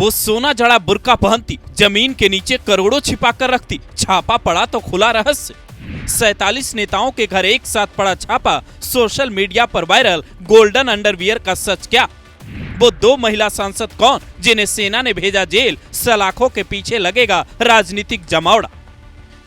वो सोना जड़ा बुर्का पहनती, जमीन के नीचे करोड़ों छिपा कर रखती। छापा पड़ा तो खुला रहस्य। 47 नेताओं के घर एक साथ पड़ा छापा। सोशल मीडिया पर वायरल गोल्डन अंडरवियर का सच क्या? वो 2 महिला सांसद कौन जिन्हें सेना ने भेजा जेल? सलाखों के पीछे लगेगा राजनीतिक जमावड़ा।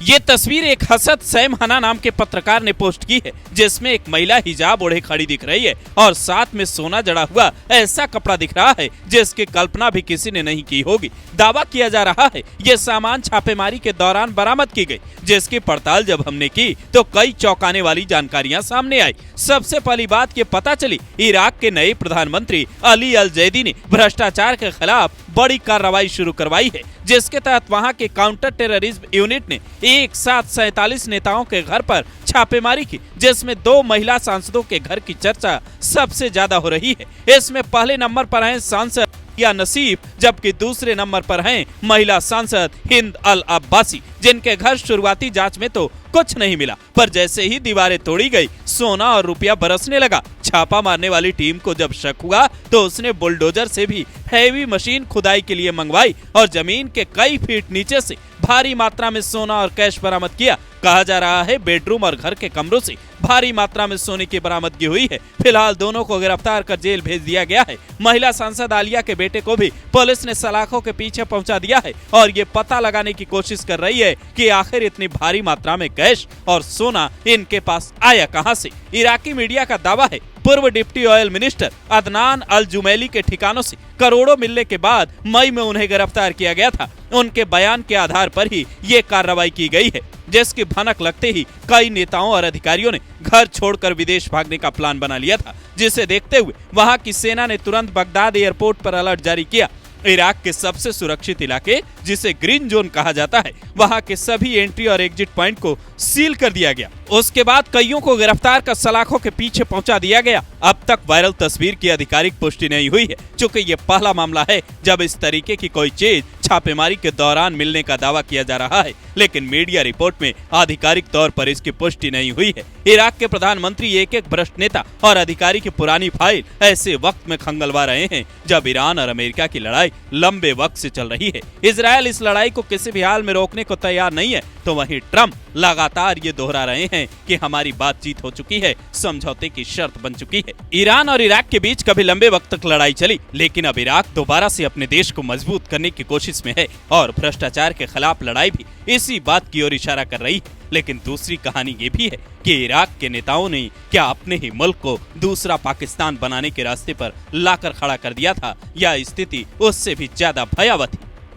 ये तस्वीर एक हसद सैम हना नाम के पत्रकार ने पोस्ट की है, जिसमें एक महिला हिजाब ओढ़े खड़ी दिख रही है और साथ में सोना जड़ा हुआ ऐसा कपड़ा दिख रहा है जिसकी कल्पना भी किसी ने नहीं की होगी। दावा किया जा रहा है ये सामान छापेमारी के दौरान बरामद की गई, जिसकी पड़ताल जब हमने की तो कई चौंकाने वाली जानकारियां सामने आई। सबसे पहली बात ये पता चली, इराक के नए प्रधानमंत्री अली अल जैदी ने भ्रष्टाचार के खिलाफ बड़ी कार्रवाई शुरू करवाई है, जिसके तहत वहां के काउंटर टेररिज्म यूनिट ने एक साथ 47 नेताओं के घर पर छापेमारी की, जिसमें 2 महिला सांसदों के घर की चर्चा सबसे ज्यादा हो रही है। इसमें पहले नंबर पर हैं सांसद या नसीब, जबकि दूसरे नंबर पर हैं महिला सांसद हिंद अल अब्बासी, जिनके घर शुरुआती जांच में तो कुछ नहीं मिला, पर जैसे ही दीवारें तोड़ी गई सोना और रुपया बरसने लगा। छापा मारने वाली टीम को जब शक हुआ तो उसने बुलडोजर से भी हैवी मशीन खुदाई के लिए मंगवाई और जमीन के कई फीट नीचे से भारी मात्रा में सोना और कैश बरामद किया। कहा जा रहा है बेडरूम और घर के कमरों से भारी मात्रा में सोने की बरामदगी हुई है। फिलहाल दोनों को गिरफ्तार कर जेल भेज दिया गया है। महिला सांसद आलिया के बेटे को भी पुलिस ने सलाखों के पीछे पहुंचा दिया है और ये पता लगाने की कोशिश कर रही है कि आखिर इतनी भारी मात्रा में कैश और सोना इनके पास आया कहां से। इराकी मीडिया का दावा है पूर्व डिप्टी ऑयल मिनिस्टर अदनान अल जुमैली के ठिकानों से करोड़ों मिलने के बाद मई में उन्हें गिरफ्तार किया गया था। उनके बयान के आधार पर ही ये कार्रवाई की गई है, जिसकी भनक लगते ही कई नेताओं और अधिकारियों ने घर छोड़कर विदेश भागने का प्लान बना लिया था, जिसे देखते हुए वहां की सेना ने तुरंत बगदाद एयरपोर्ट पर अलर्ट जारी किया। इराक के सबसे सुरक्षित इलाके, जिसे ग्रीन जोन कहा जाता है, वहां के सभी एंट्री और एग्जिट पॉइंट को सील कर दिया गया। उसके बाद कईयों को गिरफ्तार कर सलाखों के पीछे पहुंचा दिया गया। अब तक वायरल तस्वीर की आधिकारिक पुष्टि नहीं हुई है, चूंकि ये पहला मामला है जब इस तरीके की कोई चीज छापेमारी के दौरान मिलने का दावा किया जा रहा है, लेकिन मीडिया रिपोर्ट में आधिकारिक तौर पर इसकी पुष्टि नहीं हुई है। इराक के प्रधानमंत्री एक भ्रष्ट नेता और अधिकारी की पुरानी फाइल ऐसे वक्त में खंगलवा रहे हैं जब ईरान और अमेरिका की लड़ाई लंबे वक्त से चल रही है। इजरायल इस लड़ाई को किसी भी हाल में रोकने को तैयार नहीं है, तो वहीं ट्रंप लगातार ये दोहरा रहे हैं कि हमारी बातचीत हो चुकी है, समझौते की शर्त बन चुकी है। ईरान और इराक के बीच कभी लंबे वक्त तक लड़ाई चली, लेकिन अब इराक दोबारा से अपने देश को मजबूत करने की कोशिश में है और भ्रष्टाचार के खिलाफ लड़ाई भी इसी बात की ओर इशारा कर रही है। लेकिन दूसरी कहानी ये भी है कि इराक के नेताओं ने क्या अपने ही मुल्क को दूसरा पाकिस्तान बनाने के रास्ते पर लाकर खड़ा कर दिया था, या स्थिति उससे भी ज्यादा भयावह थी।